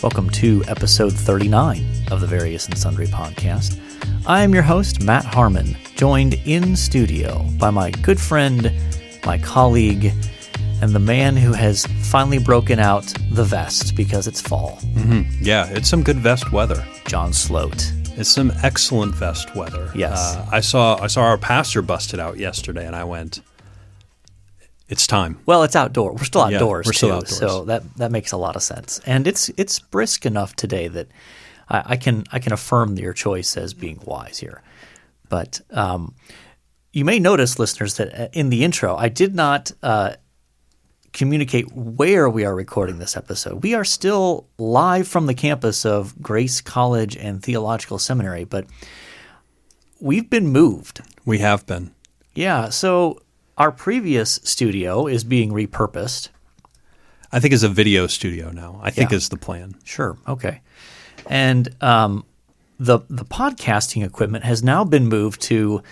Welcome to episode 39 of the Various and Sundry podcast. I am your host, Matt Harmon, joined in studio by my good friend, my colleague, and the man who has finally broken out the vest because it's fall. Yeah, it's some good vest weather. John Sloat. It's some excellent vest weather. Yes. I saw our pastor busted out yesterday, and I went, it's time. Well, it's outdoor. We're still outdoors, we're still too, outdoors. so that makes a lot of sense. And it's brisk enough today that I can affirm your choice as being wise here. But you may notice, listeners, that in the intro, I did not communicate where we are recording this episode. We are still live from the campus of Grace College and Theological Seminary, but we've been moved. We have been. Yeah, so our previous studio is being repurposed. I think it's a video studio now. I think Yeah. is the plan. Sure, okay. And the podcasting equipment has now been moved to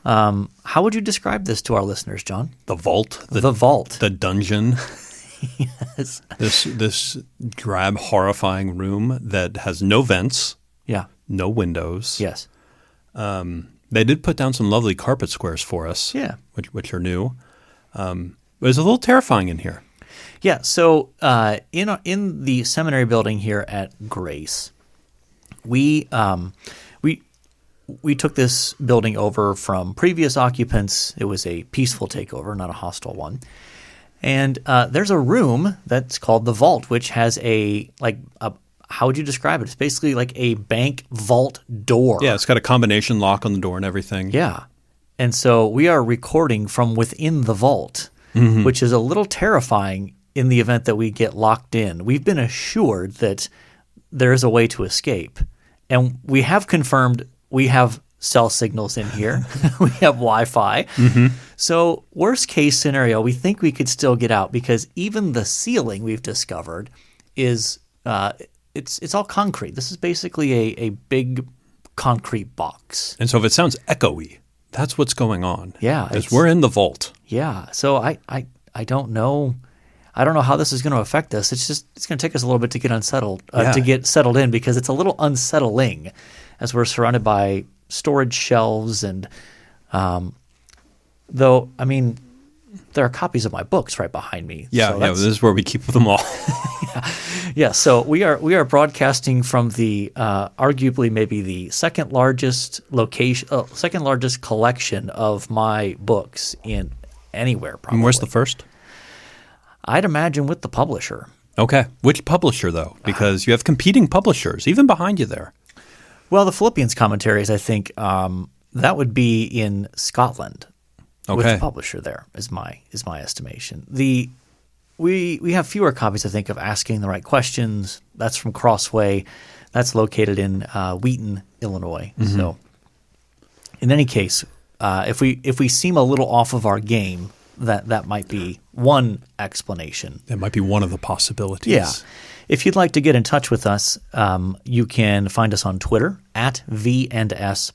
how would you describe this to our listeners, John? The vault. The vault. The dungeon. Yes. This drab, horrifying room that has no vents, Yeah. no windows. Yes. They did put down some lovely carpet squares for us, Yeah. which are new. But it's a little terrifying in here. Yeah. So in the seminary building here at Grace, we took this building over from previous occupants. It was a peaceful takeover, not a hostile one. And there's a room that's called the vault, which has how would you describe it? It's basically like a bank vault door. Yeah, it's got a combination lock on the door and everything. Yeah. And so we are recording from within the vault, which is a little terrifying in the event that we get locked in. We've been assured that there is a way to escape. And we have confirmed we have cell signals in here. We have Wi-Fi. So worst case scenario, we think we could still get out because even the ceiling we've discovered is it's all concrete. This is basically a big concrete box. And so if it sounds echoey, that's what's going on. Yeah. Because we're in the vault. Yeah. So I don't know. I don't know how this is going to affect us. It's going to take us a little bit to get unsettled, to get settled in because it's a little unsettling as we're surrounded by storage shelves and though, I mean, there are copies of my books right behind me. Yeah, so this is where we keep them all. Yeah, so we are broadcasting from the arguably maybe the second largest collection of my books in anywhere. Probably. And where's the first? I'd imagine with the publisher. Okay, which publisher though? Because you have competing publishers even behind you there. Well, the Philippians commentaries, I think that would be in Scotland. Okay, with the publisher there is my estimation. We have fewer copies, I think, of Asking the Right Questions. That's from Crossway. That's located in Wheaton, Illinois. So, in any case, if we seem a little off of our game, that might be one explanation. That might be one of the possibilities. Yeah. If you'd like to get in touch with us, you can find us on Twitter at V&S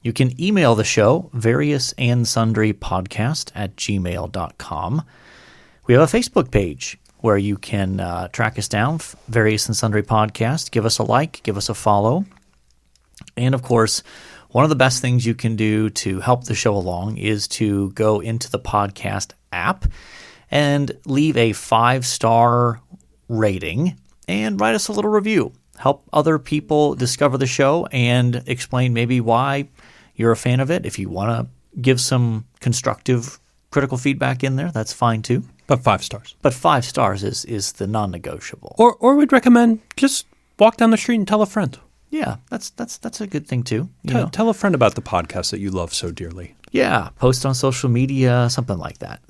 You can email the show, variousandsundrypodcast@gmail.com. We have a Facebook page where you can track us down, Various and Sundry Podcast. Give us a like, give us a follow. And, of course, one of the best things you can do to help the show along is to go into the podcast app and leave a 5-star rating and write us a little review. Help other people discover the show and explain maybe why you're a fan of it. If you want to give some constructive, critical feedback in there, that's fine too. But 5 stars. But 5 stars is the non-negotiable. Or we'd recommend just walk down the street and tell a friend. Yeah, that's a good thing too. Tell a friend about the podcast that you love so dearly. Yeah, post on social media, something like that.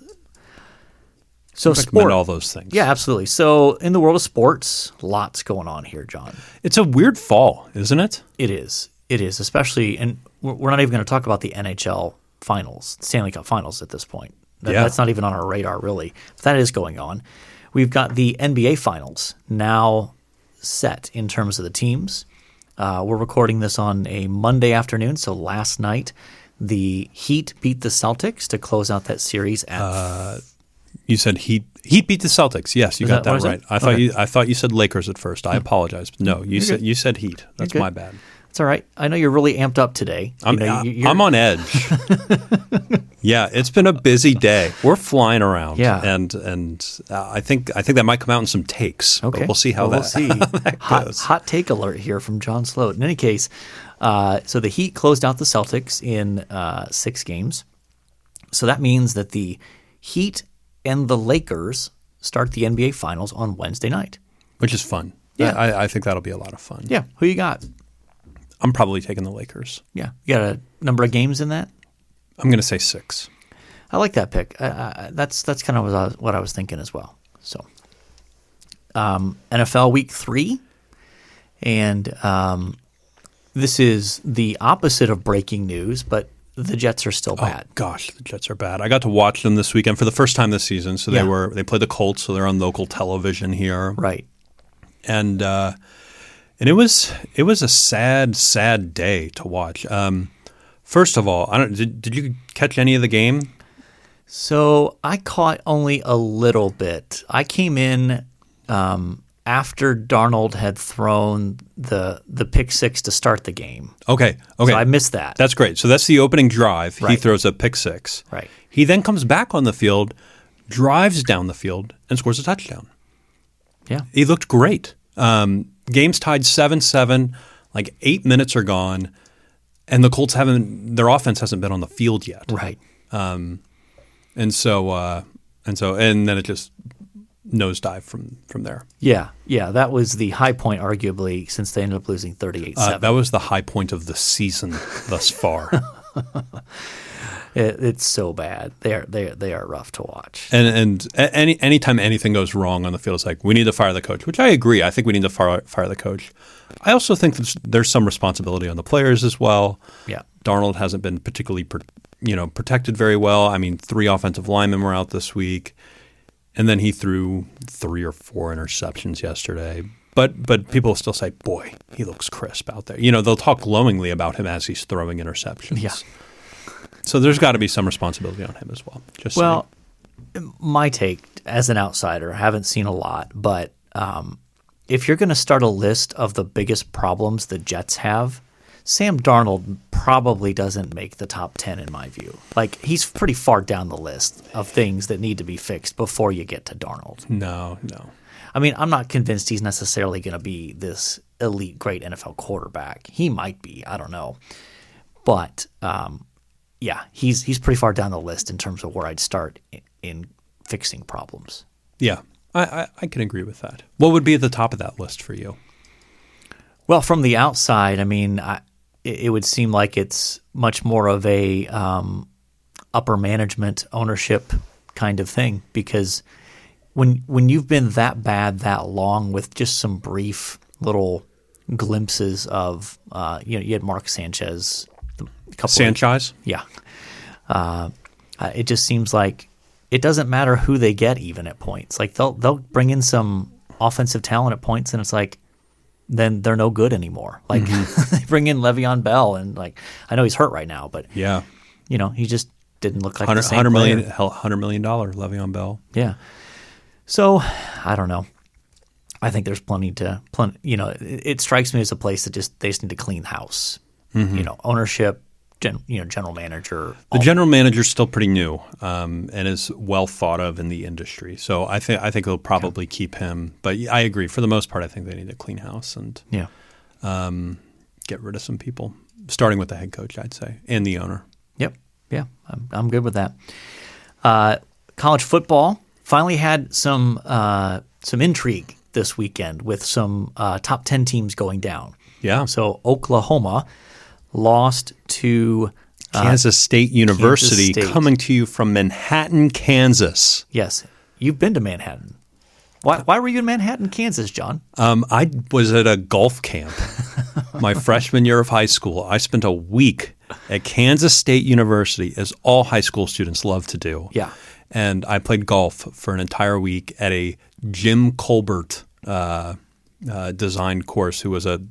So recommend all those things. Yeah, absolutely. So in the world of sports, lots going on here, John. It's a weird fall, isn't it? It is, especially, and we're not even going to talk about the NHL finals, Stanley Cup finals at this point. That's not even on our radar, really. But that is going on. We've got the NBA finals now set in terms of the teams. We're recording this on a Monday afternoon, so last night the Heat beat the Celtics to close out that series at You said Heat. Heat beat the Celtics. Yes, you got that right. I thought you said Lakers at first. I apologize. No, you said Heat. That's my bad. It's all right. I know you're really amped up today. I'm on edge. Yeah, it's been a busy day. We're flying around. Yeah, and I think that might come out in some takes. Okay, but we'll see how that goes. Hot take alert here from John Sloat. In any case, so the Heat closed out the Celtics in 6 games. So that means that the Heat and the Lakers start the NBA Finals on Wednesday night. Which is fun. Yeah. I think that'll be a lot of fun. Yeah. Who you got? I'm probably taking the Lakers. Yeah. You got a number of games in that? I'm going to say 6. I like that pick. That's kind of what I was thinking as well. So, NFL Week 3. And this is the opposite of breaking news, but the Jets are still bad. Oh, gosh, the Jets are bad. I got to watch them this weekend for the first time this season. So they played the Colts, so they're on local television here. Right. And it was a sad day to watch. First of all, did you catch any of the game? So I caught only a little bit. I came in after Darnold had thrown the pick 6 to start the game. Okay. So I missed that. That's great. So that's the opening drive. Right. He throws a pick 6. Right. He then comes back on the field, drives down the field, and scores a touchdown. Yeah. He looked great. Game's tied 7-7. Like 8 minutes are gone, and the Colts their offense hasn't been on the field yet. Right. And then it just nosedive from there. Yeah, that was the high point, arguably, since they ended up losing 38-7. That was the high point of the season thus far. It's so bad. They are rough to watch. And anytime anything goes wrong on the field, it's like we need to fire the coach, which I agree. I think we need to fire the coach. I also think there's some responsibility on the players as well. Yeah, Darnold hasn't been particularly protected very well. I mean, 3 offensive linemen were out this week. And then he threw 3 or 4 interceptions yesterday. But people still say, boy, he looks crisp out there. They'll talk glowingly about him as he's throwing interceptions. Yeah. So there's got to be some responsibility on him as well. My take as an outsider, I haven't seen a lot, but if you're going to start a list of the biggest problems the Jets have, Sam Darnold probably doesn't make the top 10 in my view. Like, he's pretty far down the list of things that need to be fixed before you get to Darnold. No. I mean, I'm not convinced he's necessarily going to be this elite, great NFL quarterback. He might be. I don't know. But, he's pretty far down the list in terms of where I'd start in fixing problems. Yeah, I can agree with that. What would be at the top of that list for you? Well, from the outside, I mean, it would seem like it's much more of a upper management ownership kind of thing, because when you've been that bad that long with just some brief little glimpses of you had Mark Sanchez, it just seems like it doesn't matter who they get even at points. Like they'll bring in some offensive talent at points, and it's like, then they're no good anymore. Like they bring in Le'Veon Bell, and like I know he's hurt right now, but he just didn't look like the same $100 million Le'Veon Bell. Yeah. So I don't know. I think there's plenty. It strikes me as a place that they just need to clean house. Mm-hmm. Ownership, general manager. The general manager's still pretty new, and is well thought of in the industry. So I think they'll probably keep him. But I agree. For the most part, I think they need to clean house and get rid of some people, starting with the head coach, I'd say, and the owner. Yep. Yeah, I'm good with that. College football finally had some intrigue this weekend with some top 10 teams going down. Yeah. So Oklahoma lost to Kansas State University, coming to you from Manhattan, Kansas. Yes. You've been to Manhattan. Why were you in Manhattan, Kansas, John? I was at a golf camp my freshman year of high school. I spent a week at Kansas State University, as all high school students love to do. Yeah. And I played golf for an entire week at a Jim Colbert designed course, who was a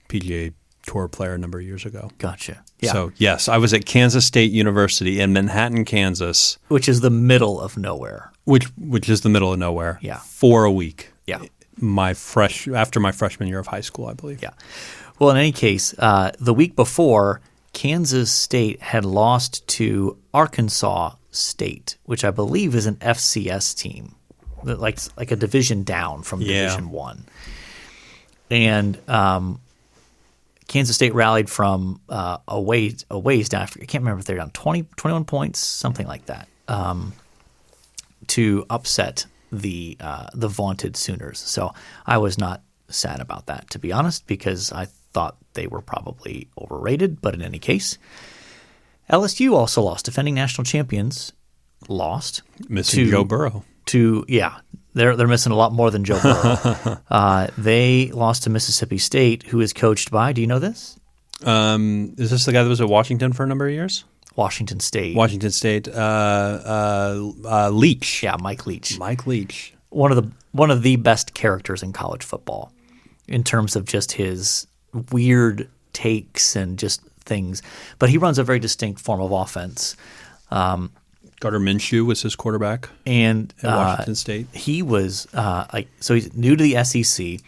PGA tour player a number of years ago. Gotcha. Yeah. So, yes, I was at Kansas State University in Manhattan, Kansas. Which is the middle of nowhere. Which is the middle of nowhere. Yeah. For a week. Yeah. After my freshman year of high school, I believe. Yeah. Well, in any case, the week before, Kansas State had lost to Arkansas State, which I believe is an FCS team, like a division down from Division One. And Kansas State rallied from a ways down. I can't remember if they're down 20, 21 points, something like that, to upset the vaunted Sooners. So I was not sad about that, to be honest, because I thought they were probably overrated. But in any case, LSU also lost. Defending national champions lost. Missing Joe Burrow. They're missing a lot more than Joe Burrow. They lost to Mississippi State, who is coached by, do you know this? Is this the guy that was at Washington for a number of years? Washington State. Leach. Yeah, Mike Leach. Mike Leach. One of the best characters in college football in terms of just his weird takes and just things. But he runs a very distinct form of offense. Gardner Minshew was his quarterback and at Washington State. He was so he's new to the SEC,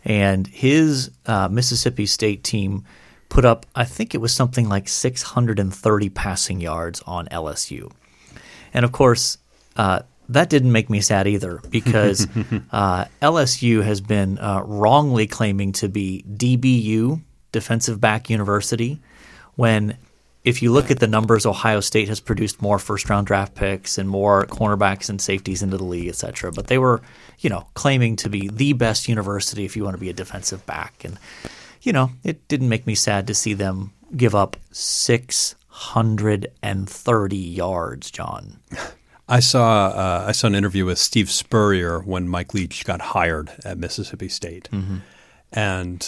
and his Mississippi State team put up, I think it was something like 630 passing yards on LSU. And of course, that didn't make me sad either, because LSU has been wrongly claiming to be DBU, Defensive Back University, when if you look at the numbers, Ohio State has produced more first-round draft picks and more cornerbacks and safeties into the league, et cetera. But they were, claiming to be the best university if you want to be a defensive back. And, it didn't make me sad to see them give up 630 yards, John. I saw an interview with Steve Spurrier when Mike Leach got hired at Mississippi State. Mm-hmm. And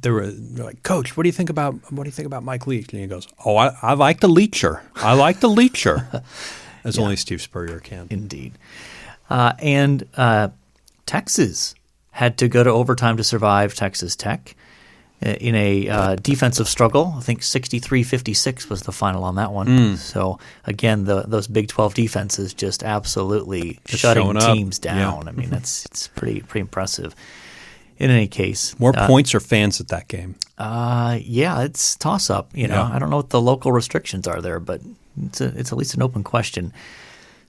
they were like, "Coach, what do you think about Mike Leach?" And he goes, "Oh, I like the Leacher. I like the Leacher," as only Steve Spurrier can. Indeed. And Texas had to go to overtime to survive Texas Tech in a defensive struggle. I think 63-56 was the final on that one. So again, those Big 12 defenses just absolutely shutting teams down. Yeah. I mean, it's pretty impressive. In any case, more points or fans at that game? It's toss up. I don't know what the local restrictions are there, but it's at least an open question.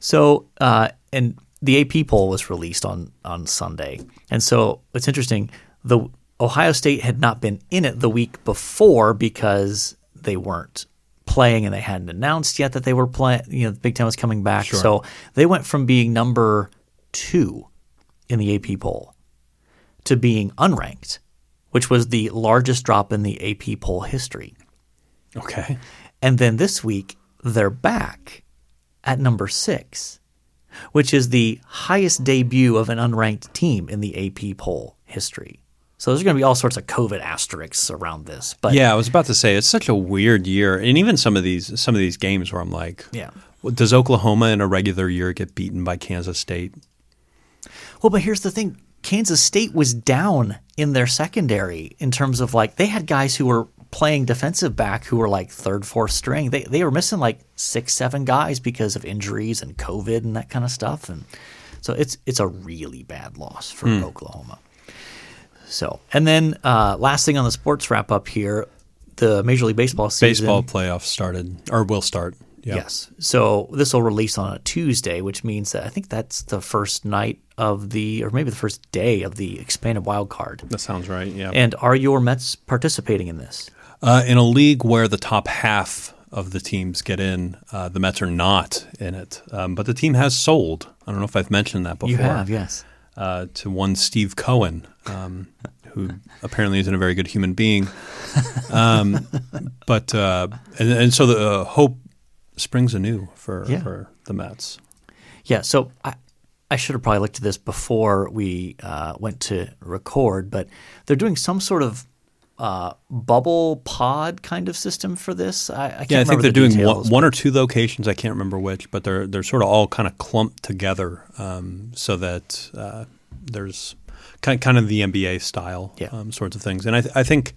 So, and the AP poll was released on Sunday, and so it's interesting. The Ohio State had not been in it the week before because they weren't playing and they hadn't announced yet that they were playing. The Big Ten was coming back, so they went from being number 2 in the AP poll to being unranked, which was the largest drop in the AP poll history. Okay. And then this week, they're back at number 6, which is the highest debut of an unranked team in the AP poll history. So there's going to be all sorts of COVID asterisks around this. But yeah, I was about to say, it's such a weird year. And even some of these games where I'm like, does Oklahoma in a regular year get beaten by Kansas State? Well, but here's the thing. Kansas State was down in their secondary in terms of they had guys who were playing defensive back who were like third, fourth string. They were missing like 6-7 guys because of injuries and COVID and that kind of stuff. And so it's a really bad loss for Oklahoma. So, and then last thing on the sports wrap up here, the Major League Baseball season. Baseball playoffs started or will start. Yeah. Yes. So this will release on a Tuesday, which means that I think that's the first night or maybe the first day of the expanded wild card. That sounds right, yeah. And are your Mets participating in this? In a league where the top half of the teams get in, the Mets are not in it. But the team has sold. I don't know if I've mentioned that before. You have, yes. To one Steve Cohen, who apparently isn't a very good human being. But so the hope springs anew for the Mets. Yeah, so I should have probably looked at this before we went to record, but they're doing some sort of bubble pod kind of system for this. I think they're doing one or two locations. I can't remember which, but they're sort of all kind of clumped together so that there's kind of the NBA style sorts of things. And I think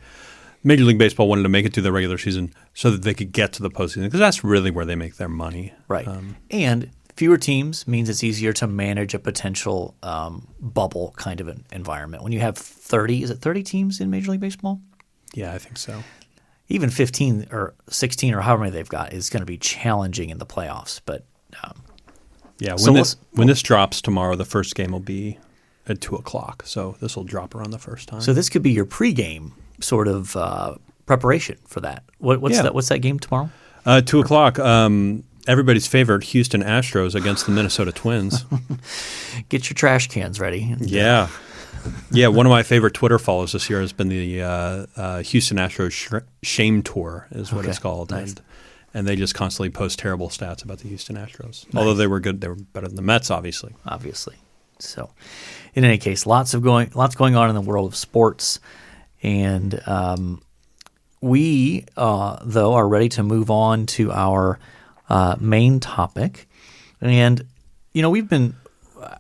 Major League Baseball wanted to make it through the regular season so that they could get to the postseason because that's really where they make their money. Right. And fewer teams means it's easier to manage a potential bubble kind of an environment. When you have 30 teams in Major League Baseball? Yeah, I think so. Even 15 or 16 or however many they've got is going to be challenging in the playoffs. But when this drops tomorrow, the first game will be at 2:00. So this will drop around the first time. So this could be your pregame sort of preparation for that. What's that game tomorrow? 2:00. Everybody's favorite Houston Astros against the Minnesota Twins. Get your trash cans ready. Yeah. Yeah, one of my favorite Twitter follows this year has been the Houston Astros Shame Tour is what it's called. Nice. And they just constantly post terrible stats about the Houston Astros. Nice. They were good. They were better than the Mets, obviously. So in any case, lots going on in the world of sports. And we, though, are ready to move on to our main topic. And,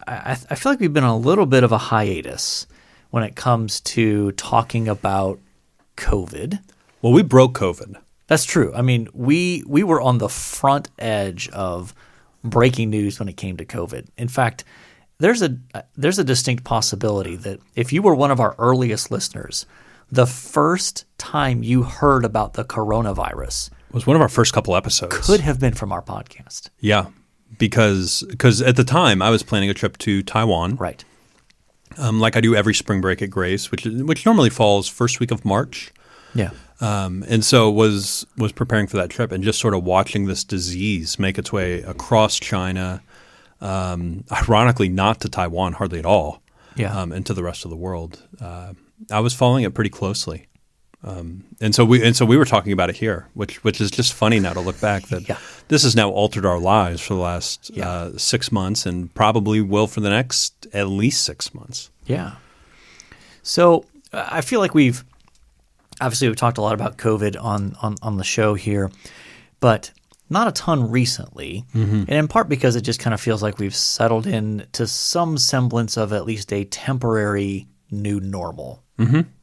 I feel like we've been on a little bit of a hiatus when it comes to talking about COVID. Well, we broke COVID. That's true. I mean, we were on the front edge of breaking news when it came to COVID. In fact, there's a distinct possibility that if you were one of our earliest listeners, the first time you heard about the coronavirus was one of our first couple episodes. Could have been from our podcast. Yeah, because at the time I was planning a trip to Taiwan. Right. Like I do every spring break at Grace, which normally falls first week of March. Yeah. And so was preparing for that trip and just sort of watching this disease make its way across China, ironically not to Taiwan hardly at all, and to the rest of the world. I was following it pretty closely. And so we were talking about it here, which is just funny now to look back that this has now altered our lives for the last 6 months and probably will for the next at least 6 months. Yeah. So I feel like we've talked a lot about COVID on the show here, but not a ton recently, and in part because it just kind of feels like we've settled in to some semblance of at least a temporary new normal,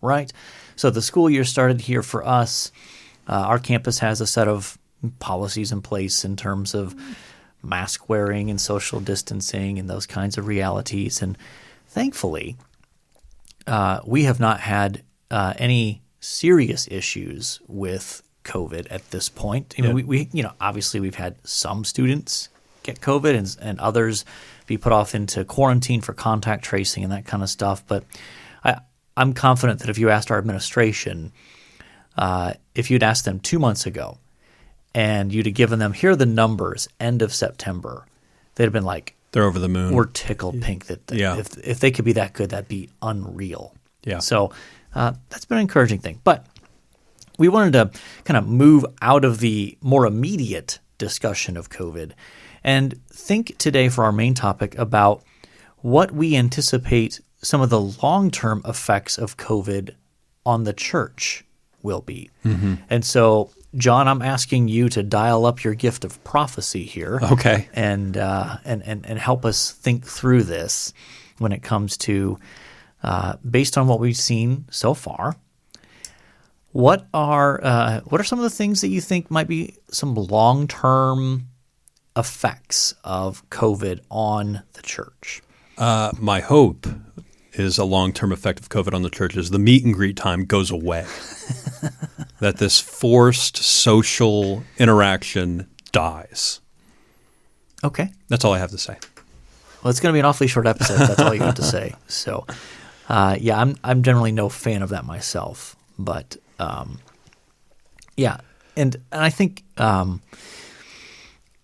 right? So the school year started here for us. Our campus has a set of policies in place in terms of mask wearing and social distancing and those kinds of realities. And thankfully, we have not had any serious issues with COVID at this point. I mean, we obviously we've had some students get COVID and others be put off into quarantine for contact tracing and that kind of stuff. But I'm confident that if you asked our administration, if you'd asked them 2 months ago and you'd have given them, here are the numbers, end of September, they'd have been like, they're over the moon. We're tickled pink that if they could be that good, that'd be unreal. Yeah. So that's been an encouraging thing. But we wanted to kind of move out of the more immediate discussion of COVID and think today for our main topic about what we anticipate some of the long-term effects of COVID on the church will be. And so, John, I'm asking you to dial up your gift of prophecy here, okay, and help us think through this when it comes to, based on what we've seen so far. What are some of the things that you think might be some long-term effects of COVID on the church? My hope is a long-term effect of COVID on the church is the meet and greet time goes away. That this forced social interaction dies. Okay. That's all I have to say. Well, it's going to be an awfully short episode. That's all you have to say. So, I'm generally no fan of that myself. But, and I think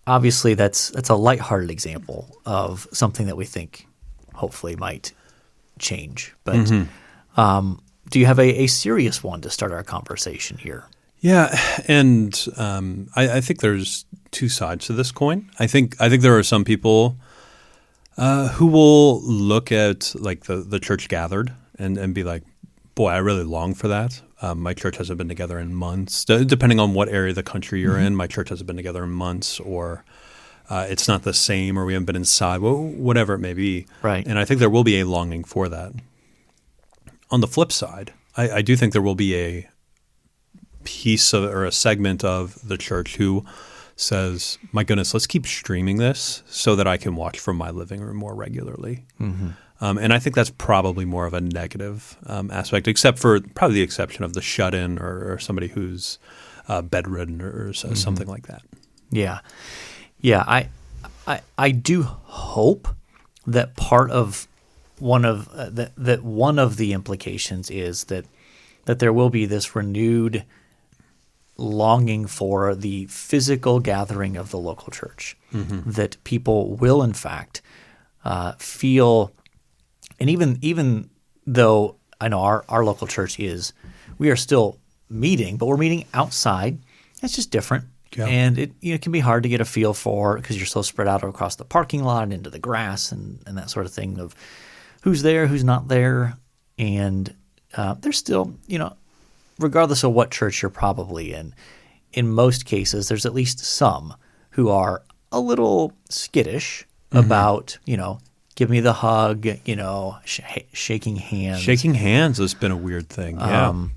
obviously that's a lighthearted example of something that we think hopefully might change. But do you have a serious one to start our conversation here? Yeah, and I think there's two sides to this coin. I think there are some people who will look at like the church gathered and be like, boy, I really long for that. My church hasn't been together in months. Depending on what area of the country you're in, my church hasn't been together in months, or it's not the same, or we haven't been inside, whatever it may be. Right. And I think there will be a longing for that. On the flip side, I do think there will be a piece of, or a segment of the church who says, my goodness, let's keep streaming this so that I can watch from my living room more regularly. Mm-hmm. And I think that's probably more of a negative aspect, except for probably the exception of the shut-in or somebody who's bedridden or something like that. Yeah. Yeah, I do hope that part of one of that one of the implications is that there will be this renewed longing for the physical gathering of the local church, that people will in fact feel, and even though I know our local church we are still meeting, but we're meeting outside. It's just different. Yeah. And it can be hard to get a feel for, because you're so spread out across the parking lot and into the grass and that sort of thing, of who's there, who's not there. And there's still, regardless of what church you're probably in most cases, there's at least some who are a little skittish about, give me the hug, shaking hands. Shaking hands has been a weird thing, yeah.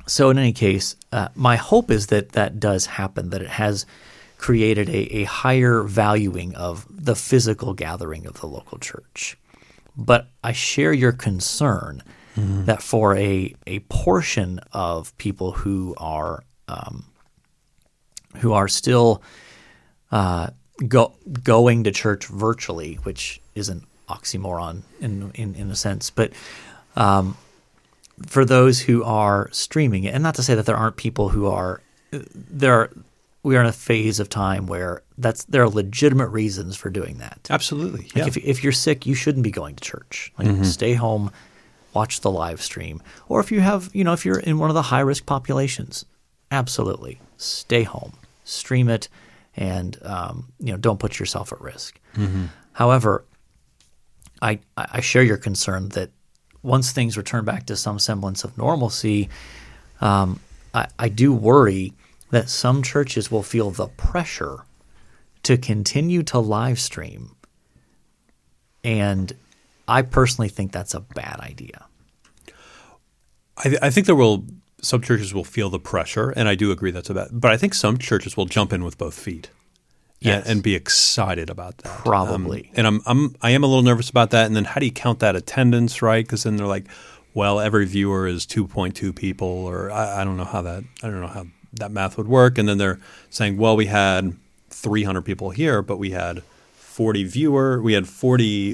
So in any case, my hope is that does happen, that it has created a higher valuing of the physical gathering of the local church. But I share your concern that for a portion of people who are still going to church virtually, which is an oxymoron in a sense, but for those who are streaming it, and not to say that there aren't people who are we are in a phase of time where there are legitimate reasons for doing that. Absolutely. Yeah. If you're sick, you shouldn't be going to church. Stay home, watch the live stream. Or if you have, if you're in one of the high risk populations, absolutely stay home, stream it, and don't put yourself at risk. However, I share your concern that once things return back to some semblance of normalcy, I do worry that some churches will feel the pressure to continue to live stream. And I personally think that's a bad idea. I think some churches will feel the pressure, and I do agree that's a bad, but I think some churches will jump in with both feet. Yes. And be excited about that. Probably. And I am a little nervous about that. And then how do you count that attendance, right? Because then they're like, well, every viewer is 2.2 people, or I don't know how that math would work. And then they're saying, well, we had 300 people here, but we had 40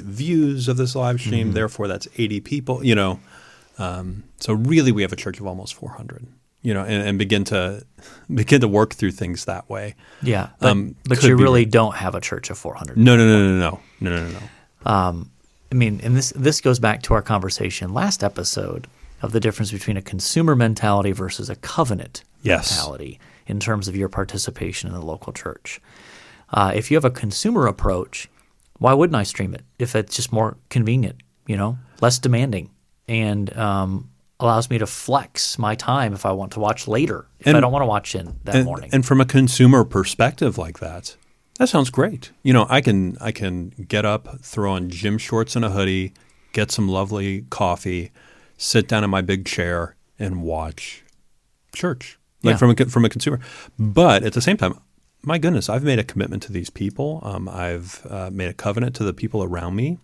views of this live stream. Therefore, that's 80 people. So really, we have a church of almost 400. And begin to work through things that way. Yeah, but you really don't have a church of 400. No. I mean, and this goes back to our conversation last episode of the difference between a consumer mentality versus a covenant mentality in terms of your participation in the local church. If you have a consumer approach, why wouldn't I stream it if it's just more convenient, less demanding, and allows me to flex my time if I want to watch later, if I don't want to watch in that morning. And from a consumer perspective like that sounds great. I can get up, throw on gym shorts and a hoodie, get some lovely coffee, sit down in my big chair and watch church, from a consumer. But at the same time, my goodness, I've made a commitment to these people. I've made a covenant to the people around me,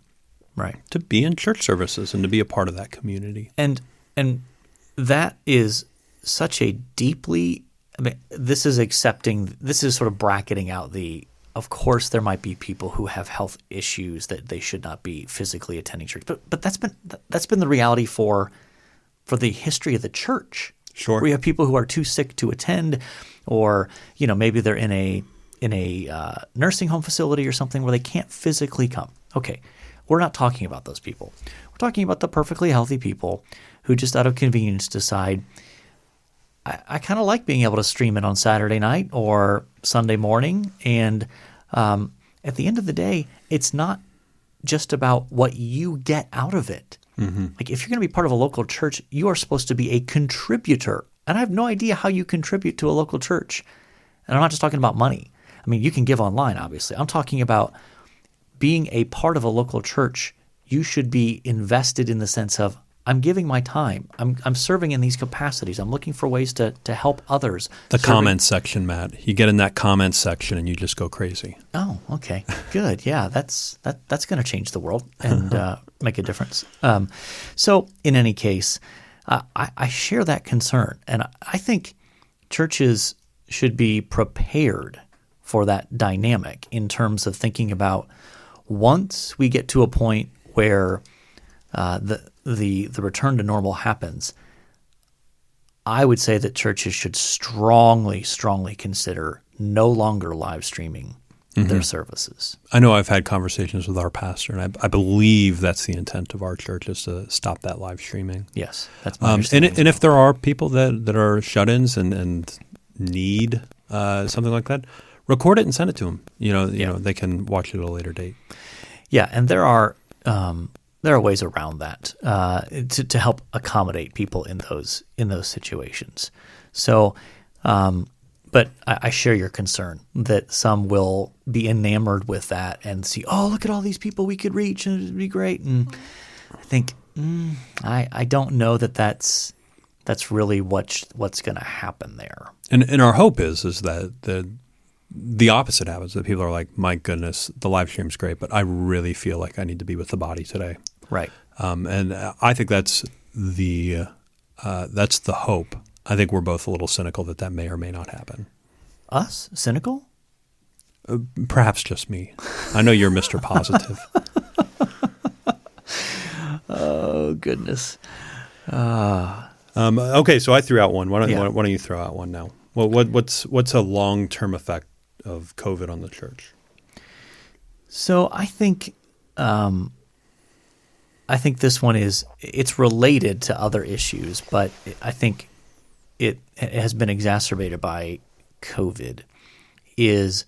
right, to be in church services and to be a part of that community. And that is such a deeply this is sort of bracketing out of course there might be people who have health issues that they should not be physically attending church. But that's been the reality for the history of the church. Sure. We have people who are too sick to attend, or maybe they're in a nursing home facility or something where they can't physically come. Okay. We're not talking about those people. We're talking about the perfectly healthy people who just out of convenience decide, I kind of like being able to stream it on Saturday night or Sunday morning. And at the end of the day, it's not just about what you get out of it. Like if you're going to be part of a local church, you are supposed to be a contributor. And I have no idea how you contribute to a local church. And I'm not just talking about money. I mean, you can give online, obviously. I'm talking about being a part of a local church. You should be invested in the sense of, I'm giving my time. I'm serving in these capacities. I'm looking for ways to help others. The comment section, Matt. You get in that comment section and you just go crazy. Oh, okay, good. Yeah, that's going to change the world and make a difference. So, in any case, I share that concern, and I think churches should be prepared for that dynamic in terms of thinking about once we get to a point where the return to normal happens. I would say that churches should strongly consider no longer live streaming their services. I know I've had conversations with our pastor, and I believe that's the intent of our church is to stop that live streaming. Yes, that's my understanding. And if there are people that are shut-ins and need something like that, record it and send it to them. You know, they can watch it at a later date. Yeah, and there are ways around that to help accommodate people in those situations. So, but I share your concern that some will be enamored with that and see, oh, look at all these people we could reach and it'd be great. And I think I don't know that that's really what's going to happen there. And our hope is that the opposite happens, that people are like, my goodness, the live stream's great, but I really feel like I need to be with the body today. Right. And I think that's the hope. I think we're both a little cynical that may or may not happen. Us? Cynical? Perhaps just me. I know you're Mr. Positive. Oh, goodness. Okay, so I threw out one. Why don't you throw out one now? Well, what's a long-term effect of COVID on the church? So I think this one it's related to other issues, but I think it has been exacerbated by COVID, is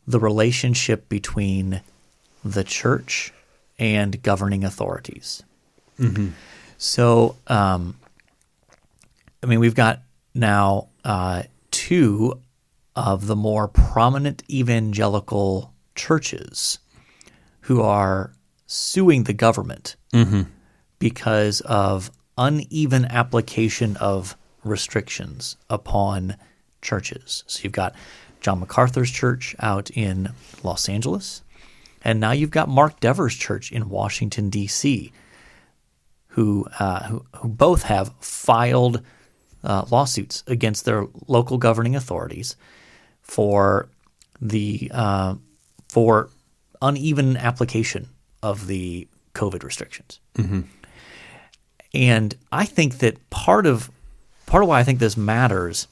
the relationship between the church and governing authorities. Mm-hmm. So, we've got now two of the more prominent evangelical churches who are suing the government because of uneven application of restrictions upon churches. So you've got John MacArthur's church out in Los Angeles, and now you've got Mark Dever's church in Washington, D.C., who both have filed lawsuits against their local governing authorities for uneven application of the COVID restrictions. Mm-hmm. And I think that part of why I think this matters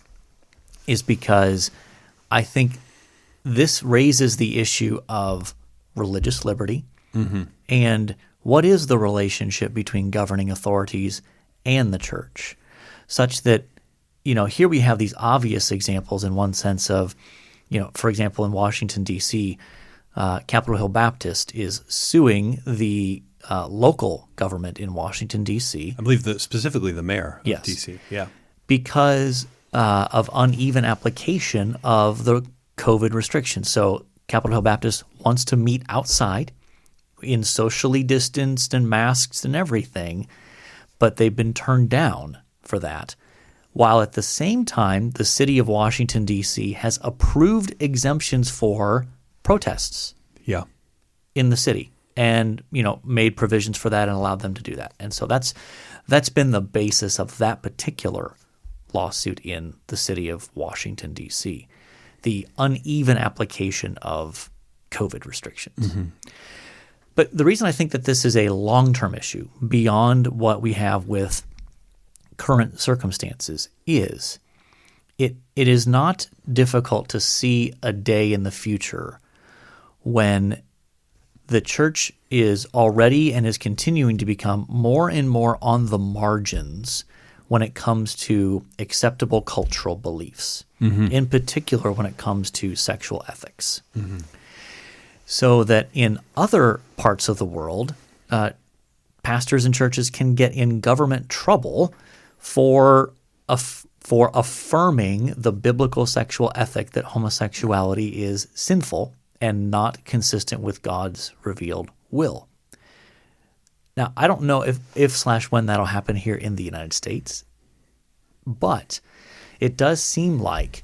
is because I think this raises the issue of religious liberty and what is the relationship between governing authorities and the church, such that, here we have these obvious examples in one sense of, for example, in Washington, D.C., Capitol Hill Baptist is suing the local government in Washington, D.C. I believe specifically the mayor of D.C. Yeah, because of uneven application of the COVID restrictions. So Capitol Hill Baptist wants to meet outside in socially distanced and masked and everything, but they've been turned down for that. While at the same time, the city of Washington, D.C. has approved exemptions for protests in the city and, made provisions for that and allowed them to do that. And so that's been the basis of that particular lawsuit in the city of Washington, D.C., the uneven application of COVID restrictions. Mm-hmm. But the reason I think that this is a long-term issue beyond what we have with current circumstances is it is not difficult to see a day in the future when the church is already and is continuing to become more and more on the margins when it comes to acceptable cultural beliefs, in particular when it comes to sexual ethics. Mm-hmm. So that in other parts of the world, pastors and churches can get in government trouble for affirming the biblical sexual ethic that homosexuality is sinful and not consistent with God's revealed will. Now, I don't know if/when that'll happen here in the United States, but it does seem like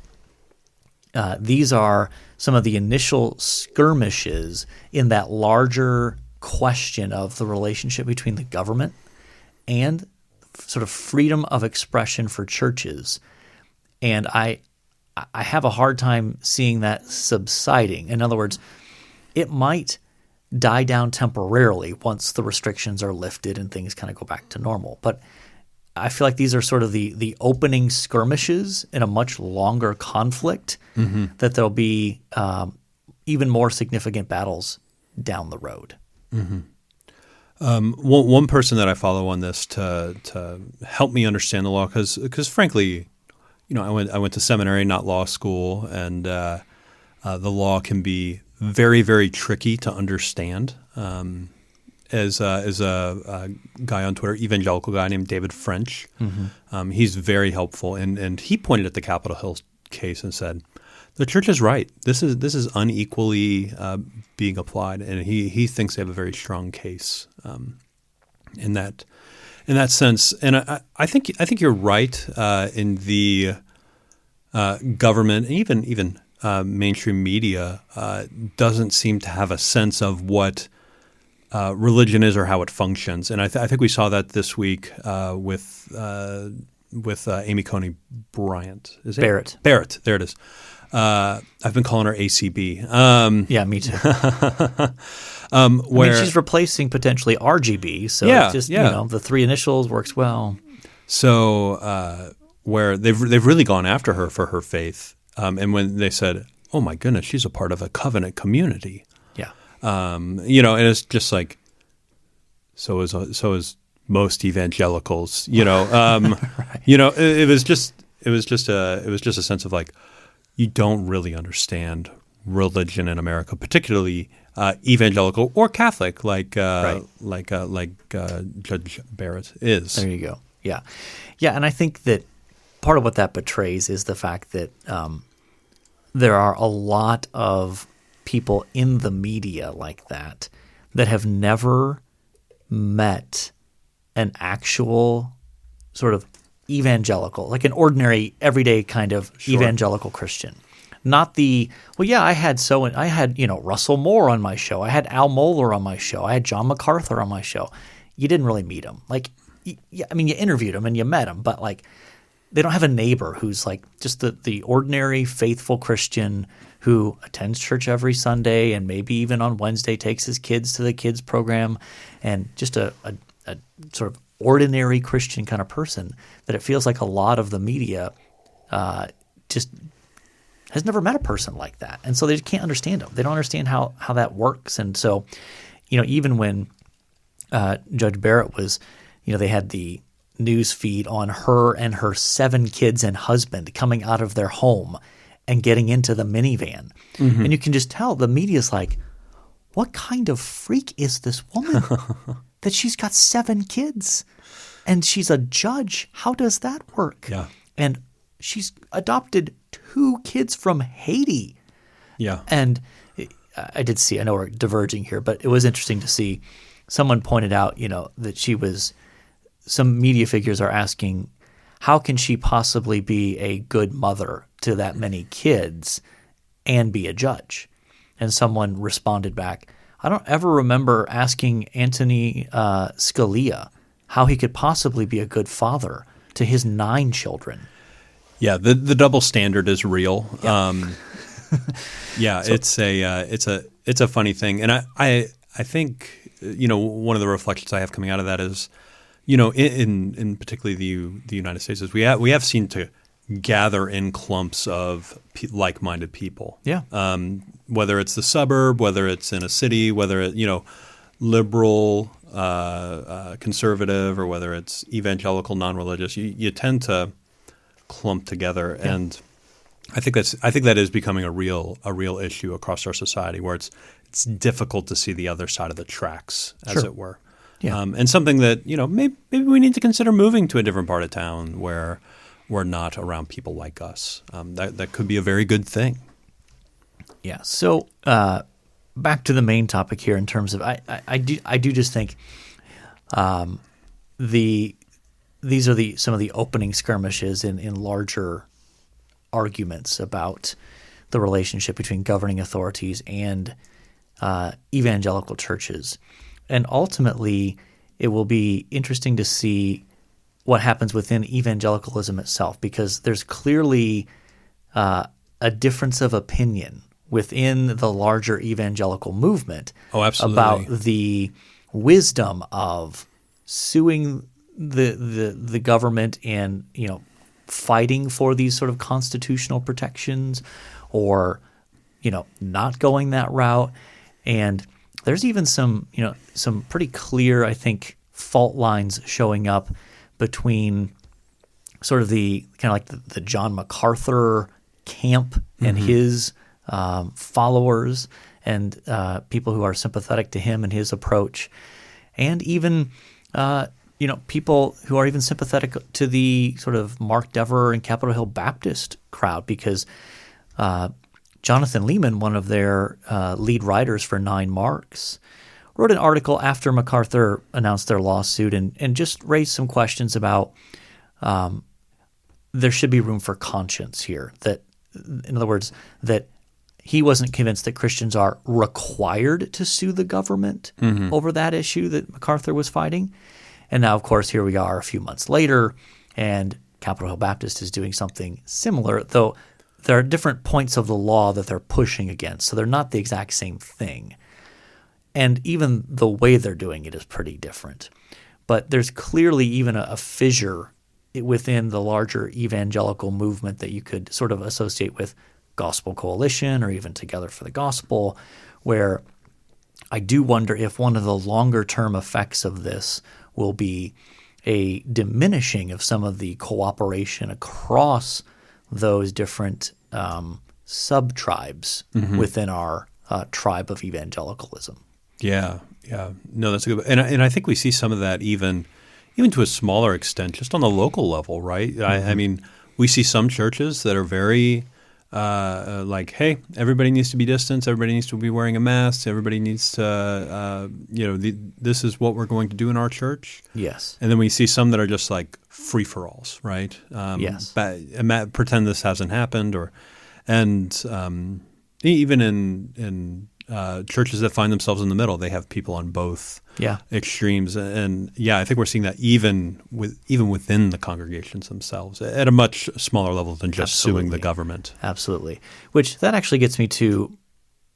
these are some of the initial skirmishes in that larger question of the relationship between the government and sort of freedom of expression for churches. And I have a hard time seeing that subsiding. In other words, it might die down temporarily once the restrictions are lifted and things kind of go back to normal. But I feel like these are sort of the opening skirmishes in a much longer conflict, that there'll be even more significant battles down the road. One person that I follow on this to help me understand the law, because frankly, I went to seminary, not law school, and the law can be very, very tricky to understand. As a guy on Twitter, evangelical guy named David French, he's very helpful, and he pointed at the Capitol Hill case and said, the church is right. This is unequally being applied, and he thinks they have a very strong case in that sense. And I think you're right in the government, and even mainstream media doesn't seem to have a sense of what religion is or how it functions. And I think we saw that this week with Amy Coney Bryant. Is it? Barrett. There it is. I've been calling her ACB. Yeah, me too. Where she's replacing potentially RGB, so it's just the three initials works well. So where they've really gone after her for her faith, and when they said, "Oh my goodness, she's a part of a covenant community," and it's just like, so is most evangelicals, right. It was just a sense of like, you don't really understand religion in America, particularly evangelical or Catholic, like Judge Barrett is. There you go. Yeah, and I think that part of what that betrays is the fact that there are a lot of people in the media like that have never met an actual sort of evangelical, like an ordinary, everyday kind of evangelical Christian. Not I had Russell Moore on my show. I had Al Mohler on my show. I had John MacArthur on my show. You didn't really meet them. Like, you interviewed them and you met them, but like, they don't have a neighbor who's like just the ordinary faithful Christian who attends church every Sunday and maybe even on Wednesday takes his kids to the kids program, and just a sort of ordinary Christian kind of person that it feels like a lot of the media just has never met a person like that. And so they just can't understand them. They don't understand how that works. And so, even when Judge Barrett was, they had the news feed on her and her 7 kids and husband coming out of their home and getting into the minivan. Mm-hmm. And you can just tell the media's like, what kind of freak is this woman that she's got 7 kids and she's a judge? How does that work? Yeah. And she's adopted 2 kids from Haiti. Yeah. And I did see, I know we're diverging here, but it was interesting to see someone pointed out, that some media figures are asking, how can she possibly be a good mother to that many kids and be a judge? And someone responded back, I don't ever remember asking Anthony Scalia how he could possibly be a good father to his 9 children. Yeah, the double standard is real. Yeah. It's a funny thing, and I think one of the reflections I have coming out of that is, in particularly the United States, is we have seen to gather in clumps of like-minded people. Yeah. Whether it's the suburb, whether it's in a city, whether it liberal, conservative, or whether it's evangelical, non-religious, you tend to clump together, yeah. And I think that is becoming a real issue across our society, where it's difficult to see the other side of the tracks, as it were. Yeah. And something that maybe we need to consider moving to a different part of town where we're not around people like us. That could be a very good thing. Yeah. So back to the main topic here in terms of I do just think These are some of the opening skirmishes in larger arguments about the relationship between governing authorities and evangelical churches. And ultimately, it will be interesting to see what happens within evangelicalism itself, because there's clearly a difference of opinion within the larger evangelical movement about the wisdom of suing the government and fighting for these sort of constitutional protections, or not going that route. And there's even some pretty clear, I think, fault lines showing up between sort of the kind of like the John MacArthur camp and his followers, and people who are sympathetic to him and his approach, and even people who are even sympathetic to the sort of Mark Dever and Capitol Hill Baptist crowd, because Jonathan Leeman, one of their lead writers for 9 Marks, wrote an article after MacArthur announced their lawsuit and just raised some questions about there should be room for conscience here. That, in other words, that he wasn't convinced that Christians are required to sue the government over that issue that MacArthur was fighting. And now, of course, here we are a few months later, and Capitol Hill Baptist is doing something similar, though there are different points of the law that they're pushing against, so they're not the exact same thing. And even the way they're doing it is pretty different. But there's clearly even a fissure within the larger evangelical movement that you could sort of associate with Gospel Coalition or even Together for the Gospel, where I do wonder if one of the longer-term effects of this will be a diminishing of some of the cooperation across those different sub-tribes within our tribe of evangelicalism. Yeah. No, that's a good. And I think we see some of that even to a smaller extent, just on the local level, right? I mean, we see some churches that are very like, hey, everybody needs to be distanced, everybody needs to be wearing a mask, everybody needs to, this is what we're going to do in our church. Yes. And then we see some that are just like free-for-alls, right? Yes. Pretend this hasn't happened, even in churches that find themselves in the middle, they have people on both extremes. And I think we're seeing that even within the congregations themselves at a much smaller level than just suing the government. Absolutely. Which that actually gets me to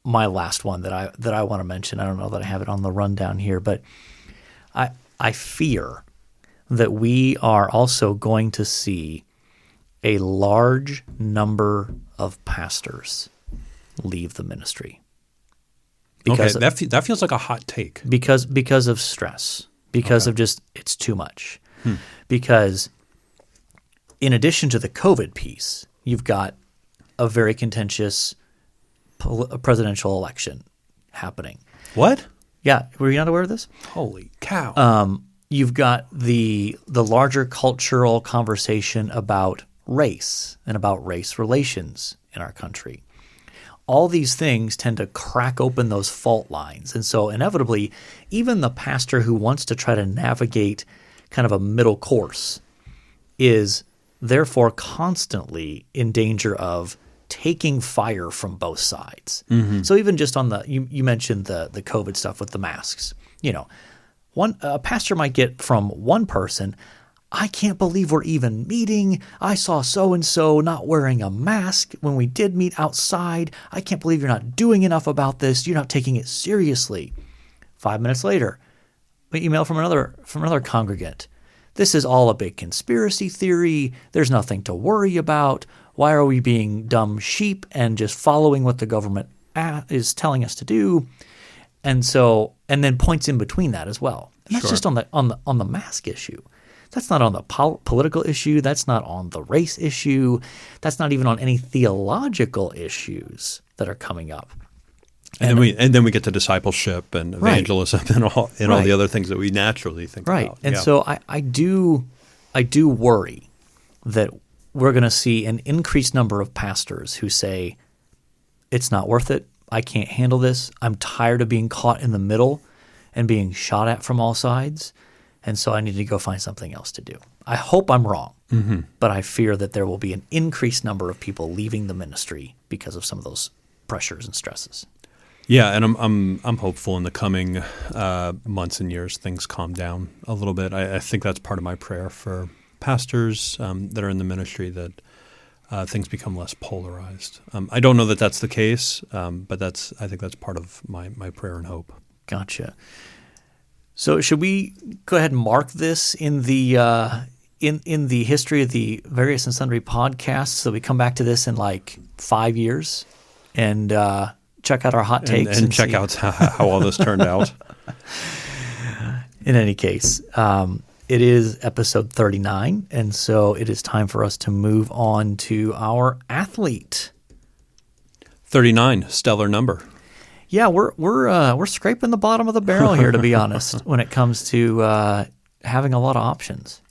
my last one that I want to mention. I don't know that I have it on the rundown here, but I fear that we are also going to see a large number of pastors leave the ministry. Because that feels like a hot take. Because of stress, because of just it's too much. Because in addition to the COVID piece, you've got a very contentious presidential election happening. What? Yeah, were you not aware of this? Holy cow! You've got the larger cultural conversation about race and about race relations in our country. All these things tend to crack open those fault lines. And so inevitably, even the pastor who wants to try to navigate kind of a middle course is therefore constantly in danger of taking fire from both sides. So even just on you mentioned the COVID stuff with the masks. A pastor might get from one person, I can't believe we're even meeting. I saw so-and-so not wearing a mask when we did meet outside. I can't believe you're not doing enough about this. You're not taking it seriously. 5 minutes later, an email from another congregant. This is all a big conspiracy theory. There's nothing to worry about. Why are we being dumb sheep and just following what the government is telling us to do? And then points in between that as well. And that's just on the mask issue. That's not on the political issue. That's not on the race issue. That's not even on any theological issues that are coming up. And then we get to discipleship and evangelism and all the other things that we naturally think about. Right. And so I do worry that we're going to see an increased number of pastors who say, it's not worth it. I can't handle this. I'm tired of being caught in the middle and being shot at from all sides. And so I need to go find something else to do. I hope I'm wrong, but I fear that there will be an increased number of people leaving the ministry because of some of those pressures and stresses. Yeah, and I'm hopeful in the coming months and years things calm down a little bit. I think that's part of my prayer for pastors that are in the ministry, that things become less polarized. I don't know that that's the case, but I think that's part of my prayer and hope. Gotcha. So should we go ahead and mark this in the in the history of the Various and Sundry podcasts, so we come back to this in like 5 years and check out our hot takes and check out how all this turned out. In any case, it is episode 39, and so it is time for us to move on to our athlete. 39, stellar number. Yeah, we're scraping the bottom of the barrel here, to be honest, when it comes to having a lot of options.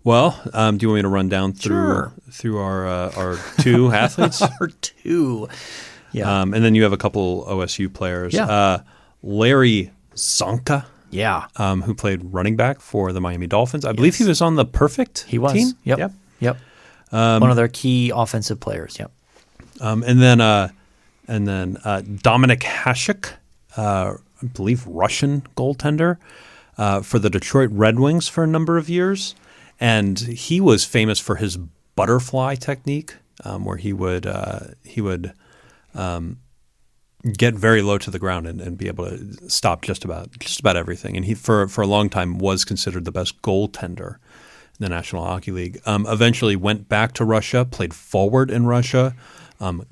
Well, do you want me to run down through our two athletes? Our two. Yeah. And then you have a couple OSU players. Yeah. Larry Zonka, Yeah. who played running back for the Miami Dolphins. I believe he was on the Perfect He was. team. Yep. One of their key offensive players. Yep. And then Dominik Hasek, I believe Russian goaltender for the Detroit Red Wings for a number of years. And he was famous for his butterfly technique, where he would get very low to the ground and be able to stop just about everything. And he for a long time was considered the best goaltender in the National Hockey League. Eventually went back to Russia, played forward in Russia,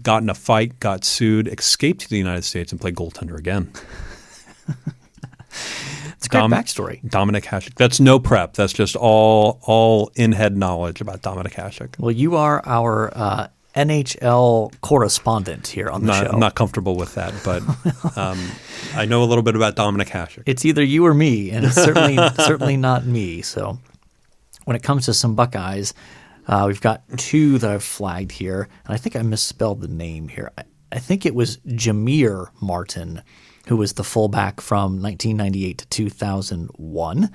got in a fight, got sued, escaped to the United States, and played goaltender again. It's a great backstory. Dominik Hasek. That's no prep. That's just all in-head knowledge about Dominik Hasek. Well, you are our NHL correspondent here on the show. I'm not comfortable with that, but I know a little bit about Dominik Hasek. It's either you or me, and it's certainly not me. So when it comes to some Buckeyes, we've got two that I've flagged here, and I think I misspelled the name here. I think it was Jameer Martin, who was the fullback from 1998 to 2001,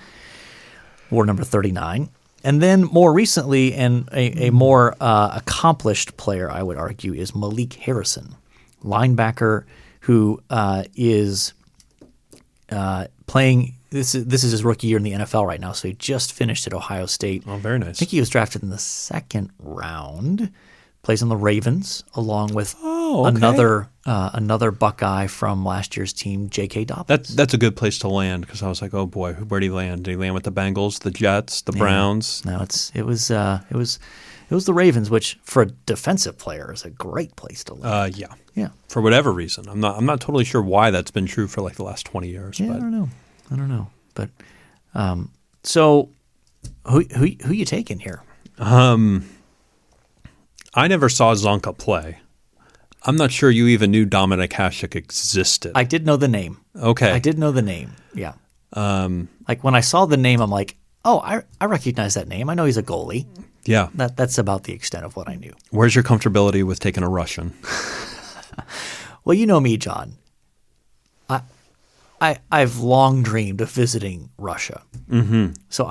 war number 39. And then more recently, and a more accomplished player, I would argue, is Malik Harrison, linebacker who is playing. This is his rookie year in the NFL right now, so he just finished at Ohio State. Oh, very nice. I think he was drafted in the second round. Plays on the Ravens along with another Buckeye from last year's team, J.K. Dobbins. That's a good place to land, because I was like, oh boy, where'd he land? Did he land with the Bengals, the Jets, the Browns? No, it was the Ravens, which for a defensive player is a great place to land. Yeah. For whatever reason, I'm not totally sure why that's been true for like the last 20 years. Yeah, but. I don't know. But so who you taking here? I never saw Zonka play. I'm not sure you even knew Dominik Hasek existed. I did know the name. Okay. I did know the name. Yeah. Like when I saw the name, I'm like, oh, I recognize that name. I know he's a goalie. Yeah. That's about the extent of what I knew. Where's your comfortability with taking a Russian? Well, you know me, John. I've long dreamed of visiting Russia. Mm-hmm. So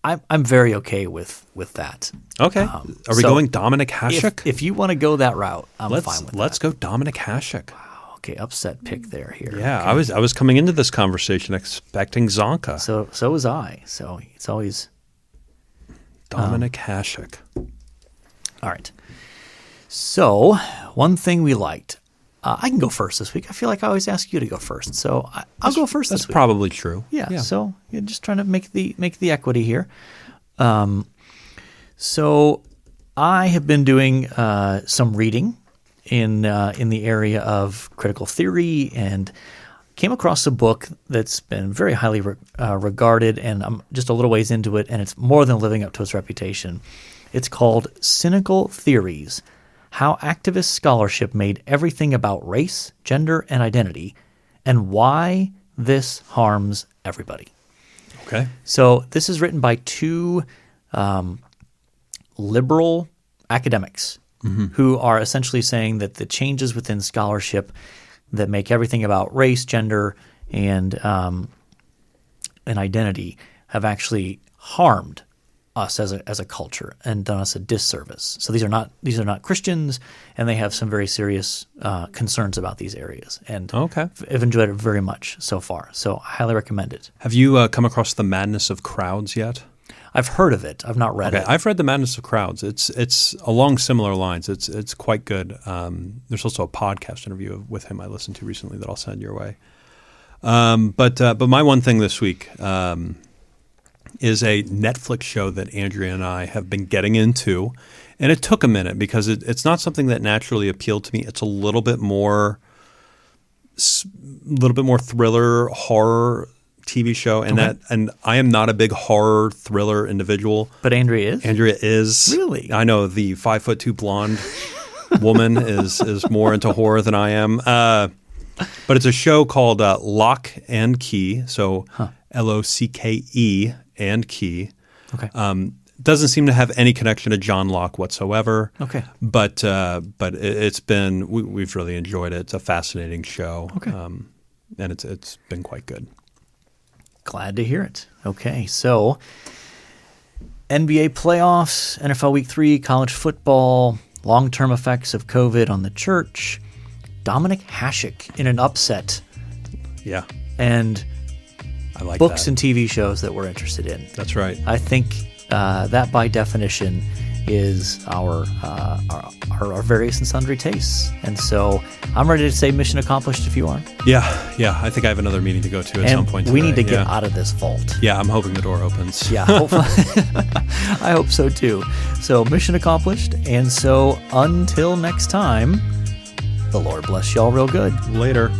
I'm very okay with that. Okay. Are we going Dominik Hasek? If you want to go that route, I'm fine with that. Let's go Dominik Hasek. Wow. Okay, upset pick there here. Yeah, okay. I was coming into this conversation expecting Zonka. So was I. So it's always Dominik Hasek. All right. So one thing we liked. I can go first this week. I feel like I always ask you to go first, so I'll go first this week. That's probably true. Yeah. So you're just trying to make the equity here. So I have been doing some reading in the area of critical theory, and came across a book that's been very highly regarded, and I'm just a little ways into it, and it's more than living up to its reputation. It's called Cynical Theories: How Activist Scholarship Made Everything About Race, Gender, and Identity, and Why This Harms Everybody. Okay. So this is written by two liberal academics who are essentially saying that the changes within scholarship that make everything about race, gender, and identity have actually harmed us as a culture and done us a disservice. So these are not Christians, and they have some very serious concerns about these areas. And I've enjoyed it very much so far. So I highly recommend it. Have you come across The Madness of Crowds yet? I've heard of it. I've not read it. I've read The Madness of Crowds. It's along similar lines. It's quite good. There's also a podcast interview with him I listened to recently that I'll send your way. But my one thing this week is a Netflix show that Andrea and I have been getting into, and it took a minute because it's not something that naturally appealed to me. It's a little bit more thriller, horror TV show, and I am not a big horror thriller individual. But Andrea is? Andrea is. Really? I know the 5'2" blonde woman is more into horror than I am. But it's a show called Lock and Key, so LOCKE and Key. Okay. Doesn't seem to have any connection to John Locke whatsoever. Okay. But it's been we've really enjoyed it. It's a fascinating show. Okay. And it's been quite good. Glad to hear it. Okay, so NBA playoffs, NFL Week 3, college football, long-term effects of COVID on the church, Dominik Hasek in an upset. Yeah. And I like books that. and TV shows that we're interested in. That's right. I think that by definition is our various and sundry tastes. And so I'm ready to say mission accomplished if you are. Yeah. I think I have another meeting to go to at some point today. We need to get out of this vault. Yeah, I'm hoping the door opens. Yeah, hopefully. I hope so too. So mission accomplished. And so until next time, the Lord bless y'all real good. Later.